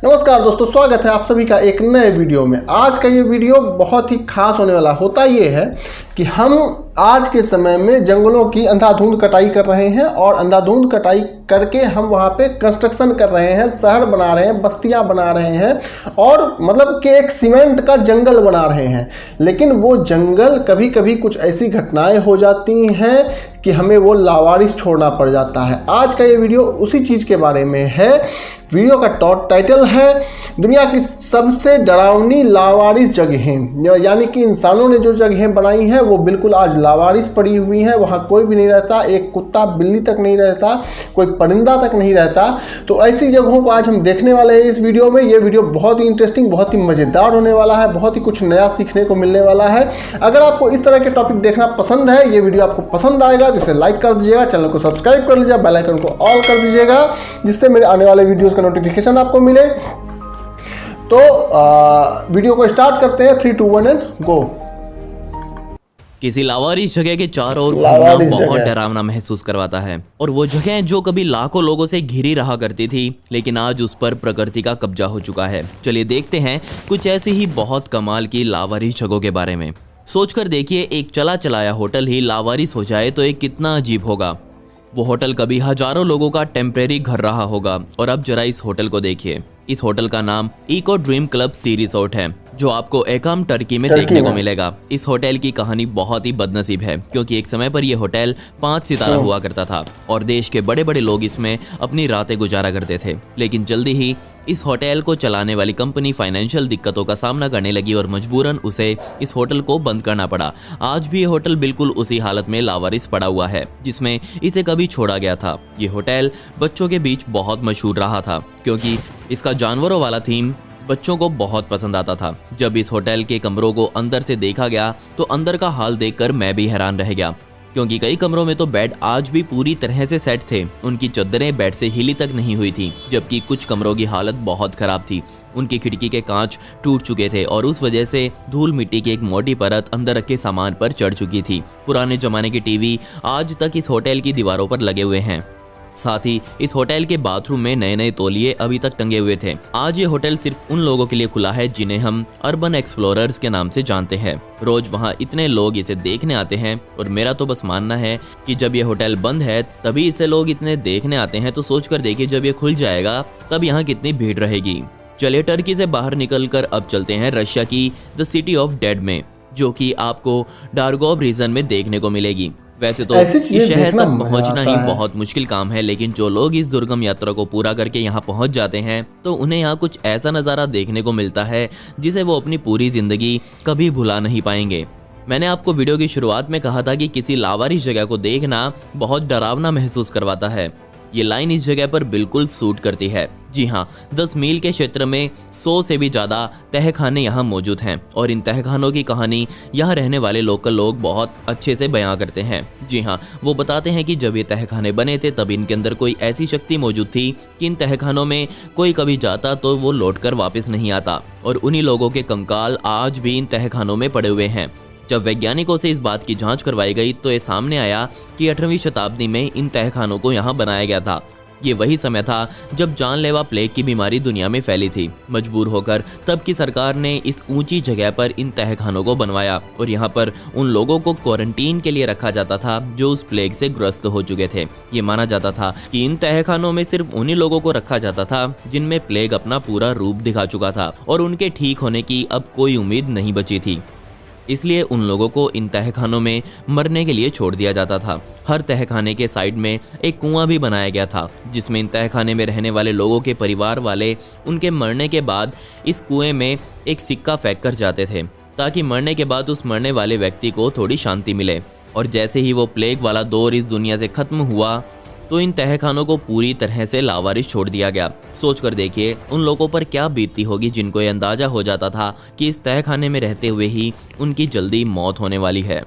नमस्कार दोस्तों, स्वागत है आप सभी का एक नए वीडियो में। आज का ये वीडियो बहुत ही खास होने वाला। होता ये है कि हम आज के समय में जंगलों की अंधाधुंध कटाई कर रहे हैं और अंधाधुंध कटाई करके हम वहाँ पे कंस्ट्रक्शन कर रहे हैं, शहर बना रहे हैं, बस्तियाँ बना रहे हैं और मतलब कि एक सीमेंट का जंगल बना रहे हैं। लेकिन वो जंगल कभी कभी कुछ ऐसी घटनाएं हो जाती हैं कि हमें वो लावारिस छोड़ना पड़ जाता है। आज का ये वीडियो उसी चीज़ के बारे में है। वीडियो का टाइटल है दुनिया की सबसे डरावनी लावारिस जगहें, यानी कि इंसानों ने जो जगहें बनाई हैं वो बिल्कुल आज लावारिस पड़ी हुई हैं। वहाँ कोई भी नहीं रहता, एक कुत्ता बिल्ली तक नहीं रहता, कोई परिंदा तक नहीं रहता। तो ऐसी जगहों को आज हम देखने वाले हैं इस वीडियो में। ये वीडियो बहुत ही इंटरेस्टिंग, बहुत ही मज़ेदार होने वाला है, बहुत ही कुछ नया सीखने को मिलने वाला है। अगर आपको इस तरह के टॉपिक देखना पसंद है, ये वीडियो आपको पसंद आएगा तो इसे लाइक कर दीजिएगा, चैनल को सब्सक्राइब कर लीजिएगा, बेल आइकन को ऑल कर दीजिएगा, जिससे मेरे आने वाले वीडियोस का नोटिफिकेशन आपको मिले। तो वीडियो को स्टार्ट करते हैं। 3, 2, 1 एंड गो। किसी लावारिस जगह के चारों ओर घूमना बहुत डरावना महसूस करवाता है। और वो जगह जो कभी लाखों लोगों से घिरी रहा करती थी, लेकिन आज उस पर प्रकृति का कब्जा हो चुका है। चलिए देखते हैं कुछ ऐसी ही बहुत कमाल की लावारिस जगहों के बारे में। सोचकर देखिए, एक चला चलाया होटल ही लावारिस हो जाए तो ये कितना अजीब होगा। वो होटल कभी हजारों लोगों का टेम्परेरी घर रहा होगा। और अब जरा इस होटल को देखिए। इस होटल का नाम इको ड्रीम क्लब सी रिसोर्ट है, जो आपको एकाम टर्की में देखने को मिलेगा। इस होटल की कहानी बहुत ही बदनसीब है, क्योंकि एक समय पर यह होटल 5 सितारा हुआ करता था और देश के बड़े बड़े लोग इसमें अपनी रातें गुजारा करते थे। लेकिन जल्दी ही इस होटल को चलाने वाली कंपनी फाइनेंशियल दिक्कतों का सामना करने लगी और मजबूरन उसे इस होटल को बंद करना पड़ा। आज भी ये होटल बिल्कुल उसी हालत में लावारिस पड़ा हुआ है जिसमें इसे कभी छोड़ा गया था। ये होटल बच्चों के बीच बहुत मशहूर रहा था, क्योंकि इसका जानवरों वाला थीम बच्चों को बहुत पसंद आता था। जब इस होटल के कमरों को अंदर से देखा गया तो अंदर का हाल देखकर मैं भी हैरान रह गया, क्योंकि कई कमरों में तो बेड आज भी पूरी तरह से सेट थे। उनकी चद्दरें बेड से हिली तक नहीं हुई थी, जबकि कुछ कमरों की हालत बहुत खराब थी। उनकी खिड़की के कांच टूट चुके थे और उस वजह से धूल मिट्टी की एक मोटी परत अंदर रखे सामान पर चढ़ चुकी थी। पुराने जमाने के टीवी आज तक इस होटल की दीवारों पर लगे हुए हैं। साथ ही इस होटल के बाथरूम में नए नए तौलिए अभी तक टंगे हुए थे। आज ये होटल सिर्फ उन लोगों के लिए खुला है जिन्हें हम अर्बन एक्सप्लोरर्स के नाम से जानते हैं। रोज वहाँ इतने लोग इसे देखने आते हैं और मेरा तो बस मानना है कि जब ये होटल बंद है तभी इसे लोग इतने देखने आते हैं। तो सोचकर देखिए, जब ये खुल जाएगा तब यहाँ कितनी भीड़ रहेगी। चलिए टर्की से बाहर निकलकर अब चलते हैं रशिया की द सिटी ऑफ डेड में, जो कि आपको डारगोव रीजन में देखने को मिलेगी। वैसे तो इस शहर तक पहुंचना ही बहुत मुश्किल काम है, लेकिन जो लोग इस दुर्गम यात्रा को पूरा करके यहाँ पहुंच जाते हैं तो उन्हें यहाँ कुछ ऐसा नज़ारा देखने को मिलता है जिसे वो अपनी पूरी जिंदगी कभी भुला नहीं पाएंगे। मैंने आपको वीडियो की शुरुआत में कहा था कि किसी लावारिस जगह को देखना बहुत डरावना महसूस करवाता है। ये लाइन इस जगह पर बिल्कुल सूट करती है। जी हाँ, 10 मील के क्षेत्र में 100 से भी ज़्यादा तहखाने यहाँ मौजूद हैं और इन तहखानों की कहानी यहाँ रहने वाले लोकल लोग बहुत अच्छे से बयां करते हैं। जी हाँ, वो बताते हैं कि जब ये तहखाने बने थे तब इनके अंदर कोई ऐसी शक्ति मौजूद थी कि इन तहखानों में कोई कभी जाता तो वो लौटकर वापस नहीं आता, और उन्हीं लोगों के कंकाल आज भी इन तहखानों में पड़े हुए हैं। जब वैज्ञानिकों से इस बात की जांच करवाई गई तो ये सामने आया कि 18वीं शताब्दी में इन तहखानों को यहाँ बनाया गया था। ये वही समय था जब जानलेवा प्लेग की बीमारी दुनिया में फैली थी। मजबूर होकर तब की सरकार ने इस ऊंची जगह पर इन तहखानों को बनवाया और यहाँ पर उन लोगों को क्वारंटीन के लिए रखा जाता था जो उस प्लेग से ग्रस्त हो चुके थे। ये माना जाता था कि इन तहखानों में सिर्फ उन्हीं लोगों को रखा जाता था जिनमें प्लेग अपना पूरा रूप दिखा चुका था और उनके ठीक होने की अब कोई उम्मीद नहीं बची थी। इसलिए उन लोगों को इन तहखानों में मरने के लिए छोड़ दिया जाता था। हर तहखाने के साइड में एक कुआं भी बनाया गया था, जिसमें इन तहखाने में रहने वाले लोगों के परिवार वाले उनके मरने के बाद इस कुएं में एक सिक्का फेंक कर जाते थे, ताकि मरने के बाद उस मरने वाले व्यक्ति को थोड़ी शांति मिले। और जैसे ही वो प्लेग वाला दौर इस दुनिया से खत्म हुआ तो इन तहखानों को पूरी तरह से लावारिस छोड़ दिया गया। सोचकर देखिए उन लोगों पर क्या बीतती होगी जिनको ये अंदाजा हो जाता था कि इस तहखाने में रहते हुए ही उनकी जल्दी मौत होने वाली है।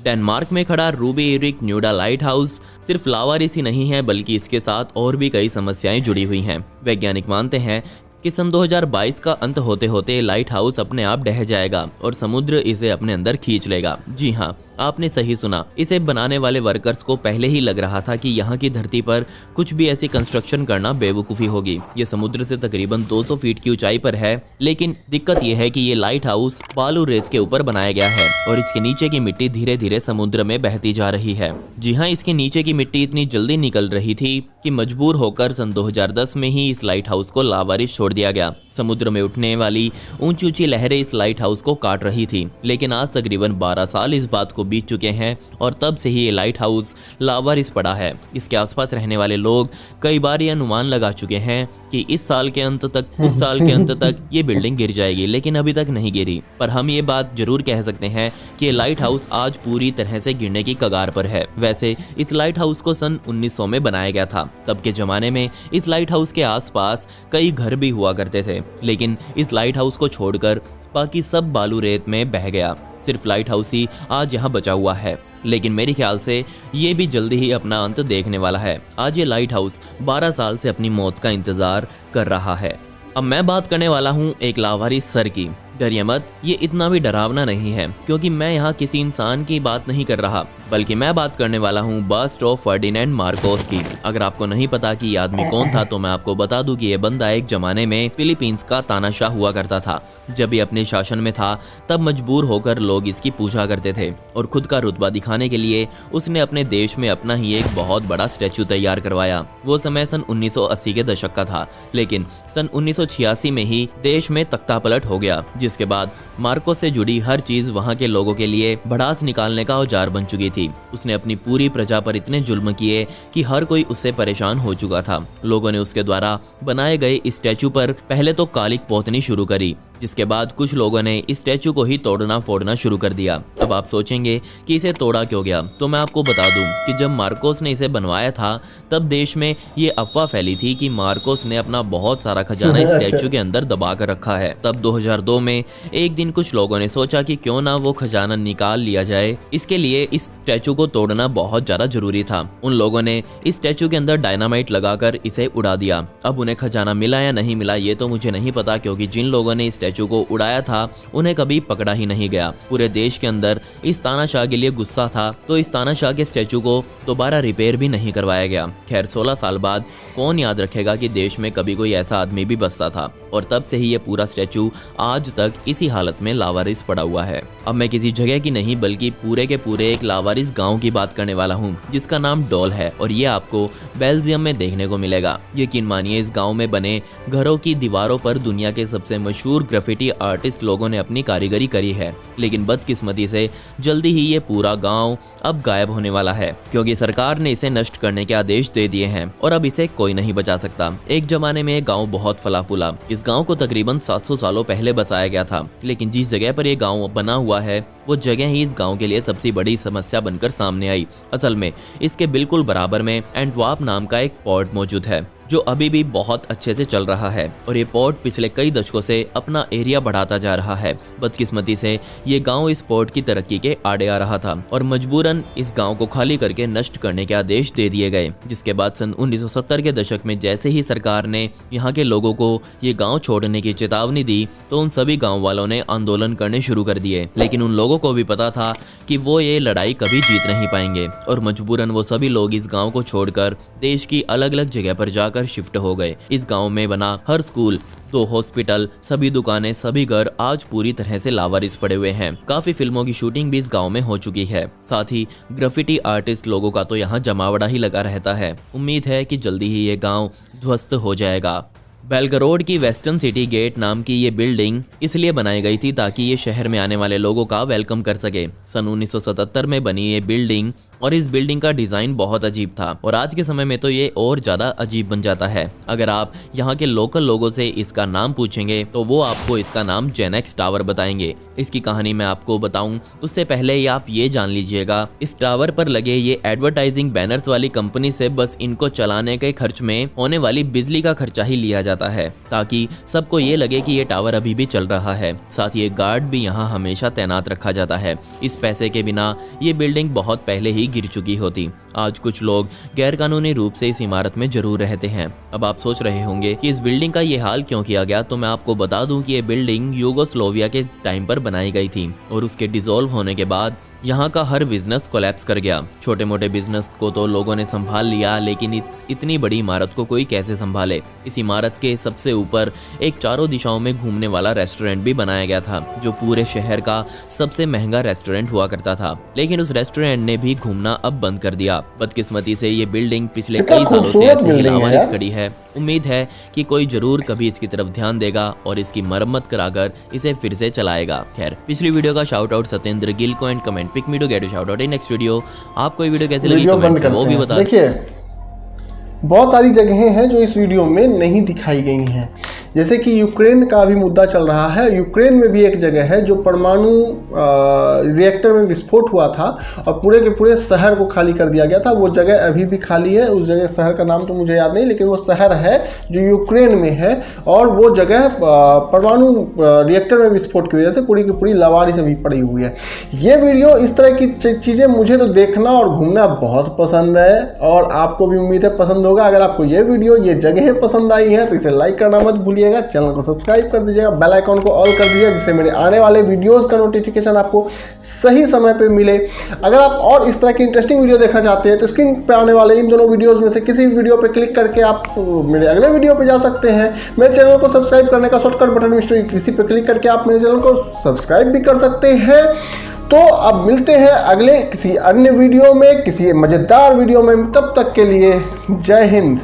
डेनमार्क में खड़ा रूबी एरिक न्यूडा लाइट हाउस सिर्फ लावारिस ही नहीं है, बल्कि इसके साथ और भी कई समस्याएं जुड़ी हुई हैं। वैज्ञानिक मानते हैं कि सन 2022 का अंत होते होते लाइट हाउस अपने आप ढह जाएगा और समुद्र इसे अपने अंदर खींच लेगा। जी हाँ, आपने सही सुना, इसे बनाने वाले वर्कर्स को पहले ही लग रहा था कि यहाँ की धरती पर कुछ भी ऐसी कंस्ट्रक्शन करना बेवकूफ़ी होगी। ये समुद्र से तकरीबन 200 फीट की ऊंचाई पर है, लेकिन दिक्कत यह है कि ये लाइट हाउस बालू रेत के ऊपर बनाया गया है और इसके नीचे की मिट्टी धीरे धीरे समुद्र में बहती जा रही है। जी हाँ, इसके नीचे की मिट्टी इतनी जल्दी निकल रही थी कि मजबूर होकर सन 2010 में ही इस लाइट हाउस को लावारिस छोड़ दिया गया। समुद्र में उठने वाली ऊंची ऊंची लहरें इस लाइट हाउस को काट रही थी, लेकिन आज तकरीबन 12 साल इस बात को बीत चुके हैं और तब से ही ये लाइट हाउस लावारिस पड़ा है। इसके आसपास रहने वाले लोग कई बार ये अनुमान लगा चुके हैं कि इस साल के अंत तक, उस साल के अंत तक ये बिल्डिंग गिर जाएगी, लेकिन अभी तक नहीं गिरी। पर हम ये बात जरूर कह सकते हैं कि ये लाइट हाउस आज पूरी तरह से गिरने की कगार पर है। वैसे इस लाइट हाउस को सन 1900 में बनाया गया था। तब के जमाने में इस लाइट हाउस के आसपास कई घर भी हुआ करते थे, लेकिन इस लाइट हाउस को छोड़कर बाकी सब बालू रेत में बह गया। सिर्फ लाइट हाउस ही आज यहाँ बचा हुआ है, लेकिन मेरे ख्याल से ये भी जल्दी ही अपना अंत देखने वाला है। आज ये लाइट हाउस 12 साल से अपनी मौत का इंतजार कर रहा है। अब मैं बात करने वाला हूँ एक लावारिस सर की। डरिए मत, ये इतना भी डरावना नहीं है, क्योंकि मैं यहाँ किसी इंसान की बात नहीं कर रहा, बल्कि मैं बात करने वाला हूँ बस्ट ऑफ फर्डिनेंड मार्कोस की। अगर आपको नहीं पता कि ये आदमी कौन था, तो मैं आपको बता दूं कि ये बंदा एक जमाने में फिलीपींस का तानाशाह हुआ करता था। जब ये अपने शासन में था, तब मजबूर होकर लोग इसकी पूजा करते थे और खुद का रुतबा दिखाने के लिए उसने अपने देश में अपना ही एक बहुत बड़ा स्टैचू तैयार करवाया। वो समय सन 1980 के दशक का था, लेकिन सन 1986 में ही देश में तख्तापलट हो गया, जिसके बाद मार्कोस से जुड़ी हर चीज वहां के लोगों के लिए भड़ास निकालने का औजार बन चुकी थी। उसने अपनी पूरी प्रजा पर इतने जुल्म किए कि हर कोई उससे परेशान हो चुका था। लोगों ने उसके द्वारा बनाए गए इस स्टैचू पर पहले तो कालिक पोतनी शुरू करी, जिसके बाद कुछ लोगों ने इस स्टैचू को ही तोड़ना फोड़ना शुरू कर दिया। अब आप सोचेंगे कि इसे तोड़ा क्यों गया, तो मैं आपको बता दूं कि जब मार्कोस ने इसे बनवाया था, तब देश में ये अफवाह फैली थी कि मार्कोस ने अपना बहुत सारा खजाना इस स्टैचू के अंदर दबा कर रखा है। तब 2002 में एक दिन कुछ लोगों ने सोचा कि क्यों ना वो खजाना निकाल लिया जाए। इसके लिए इस स्टैचू को तोड़ना बहुत ज्यादा जरूरी था। उन लोगों ने इस स्टैचू के अंदर डायनामाइट लगाकर इसे उड़ा दिया। अब उन्हें खजाना मिला या नहीं मिला ये तो मुझे नहीं पता, क्योंकि जिन लोगों ने स्टैचू को उड़ाया था उन्हें कभी पकड़ा ही नहीं गया। पूरे देश के अंदर इस तानाशाह के लिए गुस्सा था, तो इस तानाशाह के स्टैचू को दोबारा रिपेयर भी नहीं करवाया गया। खैर, 16 साल बाद कौन याद रखेगा कि देश में कभी कोई ऐसा आदमी भी बसता था, और तब से ही ये पूरा स्टैचू आज तक इसी हालत में लावारिस पड़ा हुआ है। अब मैं किसी जगह की नहीं, बल्कि पूरे के पूरे एक लावारिस गांव की बात करने वाला हूँ, जिसका नाम डॉल है, और ये आपको बेल्जियम में देखने को मिलेगा। यकीन मानिए, इस गांव में बने घरों की दीवारों पर दुनिया के सबसे मशहूर ग्राफिटी आर्टिस्ट लोगों ने अपनी कारीगरी करी है, लेकिन बदकिस्मती से जल्दी ही ये पूरा गांव अब गायब होने वाला है, क्योंकि सरकार ने इसे नष्ट करने के आदेश दे दिए हैं और अब इसे कोई नहीं बचा सकता। एक जमाने में एक गांव बहुत फला फूला। इस गांव को तकरीबन 700 सालों पहले बसाया गया था, लेकिन जिस जगह पर यह गांव बना हुआ है, वो जगह ही इस गांव के लिए सबसे बड़ी समस्या बनकर सामने आई। असल में इसके बिल्कुल बराबर में एंटवर्प नाम का एक पोर्ट मौजूद है, जो अभी भी बहुत अच्छे से चल रहा है, और ये पोर्ट पिछले कई दशकों से अपना एरिया बढ़ाता जा रहा है। बदकिस्मती से ये गांव इस पोर्ट की तरक्की के आड़े आ रहा था और मजबूरन इस गांव को खाली करके नष्ट करने के आदेश दे दिए गए। जिसके बाद सन 1970 के दशक में जैसे ही सरकार ने यहाँ के लोगों को ये गाँव छोड़ने की चेतावनी दी, तो उन सभी गाँव वालों ने आंदोलन करने शुरू कर दिए। लेकिन उन लोगों को भी पता था कि वो ये लड़ाई कभी जीत नहीं पाएंगे, और मजबूरन वो सभी लोग इस गाँव को छोड़कर देश की अलग अलग जगह पर जाकर शिफ्ट हो गए। इस गांव में बना हर स्कूल, 2 हॉस्पिटल, सभी दुकानें, सभी घर आज पूरी तरह से लावारिस पड़े हुए हैं। काफी फिल्मों की शूटिंग भी इस गांव में हो चुकी है। साथ ही ग्राफिटी आर्टिस्ट लोगों का तो यहाँ जमावड़ा ही लगा रहता है। उम्मीद है कि जल्दी ही ये गांव ध्वस्त हो जाएगा। बेलगरोड की वेस्टर्न सिटी गेट नाम की ये बिल्डिंग इसलिए बनाई गई थी ताकि ये शहर में आने वाले लोगों का वेलकम कर सके। सन 1977 में बनी ये बिल्डिंग, और इस बिल्डिंग का डिजाइन बहुत अजीब था, और आज के समय में तो ये और ज्यादा अजीब बन जाता है। अगर आप यहाँ के लोकल लोगों से इसका नाम पूछेंगे तो वो आपको इसका नाम जेनेक्स टावर बताएंगे। इसकी कहानी मैं आपको बताऊं उससे पहले ही आप ये जान लीजिएगा, इस टावर पर लगे ये एडवर्टाइजिंग बैनर्स वाली कंपनी से बस इनको चलाने के खर्च में होने वाली बिजली का खर्चा ही लिया जाता है, ताकि सबको ये लगे कि ये टावर अभी भी चल रहा है। साथ ही एक गार्ड भी यहाँ हमेशा तैनात रखा जाता है। इस पैसे के बिना ये बिल्डिंग बहुत पहले ही गिर चुकी होती। आज कुछ लोग गैरकानूनी रूप से इस इमारत में जरूर रहते हैं। अब आप सोच रहे होंगे कि इस बिल्डिंग का ये हाल क्यों किया गया, तो मैं आपको बता दूं कि ये बिल्डिंग यूगोस्लोविया के टाइम पर बनाई गई थी, और उसके डिसॉल्व होने के बाद यहाँ का हर बिजनेस कोलैप्स कर गया। छोटे मोटे बिजनेस को तो लोगों ने संभाल लिया, लेकिन इतनी बड़ी इमारत को कोई कैसे संभाले। इस इमारत के सबसे ऊपर एक चारों दिशाओं में घूमने वाला रेस्टोरेंट भी बनाया गया था, जो पूरे शहर का सबसे महंगा रेस्टोरेंट हुआ करता था। लेकिन उस रेस्टोरेंट ने भी घूमना अब बंद कर दिया। बदकिस्मती से ये बिल्डिंग पिछले कई सालों से ऐसे ही लावारिस खड़ी है। उम्मीद है कि कोई जरूर कभी इसकी तरफ ध्यान देगा और इसकी मरम्मत कराकर इसे फिर से चलाएगा। खैर, पिछली वीडियो का शाउट आउट सत्येंद्र गिल को and comment pick me to get a shout out in next video. आपको ये वीडियो कैसी लगी कमेंट में वो भी बता। देखिए, बहुत सारी जगहें हैं जो इस वीडियो में नहीं दिखाई गई हैं, जैसे कि यूक्रेन का भी मुद्दा चल रहा है। यूक्रेन में भी एक जगह है जो परमाणु रिएक्टर में विस्फोट हुआ था और पूरे के पूरे शहर को खाली कर दिया गया था। वो जगह अभी भी खाली है। उस जगह शहर का नाम तो मुझे याद नहीं, लेकिन वो शहर है जो यूक्रेन में है और वो जगह परमाणु रिएक्टर में विस्फोट की वजह से पूरी की पूरी लावारिस अभी पड़ी हुई है। ये वीडियो, इस तरह की चीज़ें मुझे तो देखना और घूमना बहुत पसंद है और आपको भी उम्मीद है पसंद होगा। अगर आपको ये वीडियो, ये जगहें पसंद आई हैं तो इसे लाइक करना मत भूलिए, चैनल को सब्सक्राइब कर दीजिएगा, बेल आइकॉन को ऑल कर दीजिएगा, जिससे मेरे आने वाले वीडियोस का नोटिफिकेशन आपको सही समय पे मिले। अगर आप और इस तरह की इंटरेस्टिंग वीडियो देखना चाहते हैं तो स्क्रीन पे आने वाले इन दोनों वीडियोस में से किसी भी वीडियो पे क्लिक करके आप मेरे अगले वीडियो पे जा सकते हैं। मेरे चैनल को सब्सक्राइब करने का शॉर्टकट बटन मिस्टर किसी पे क्लिक करके आप मेरे चैनल को सब्सक्राइब भी कर सकते हैं। तो अब मिलते हैं अगले किसी अन्य वीडियो में, किसी मजेदार वीडियो में। तब तक के लिए जय हिंद।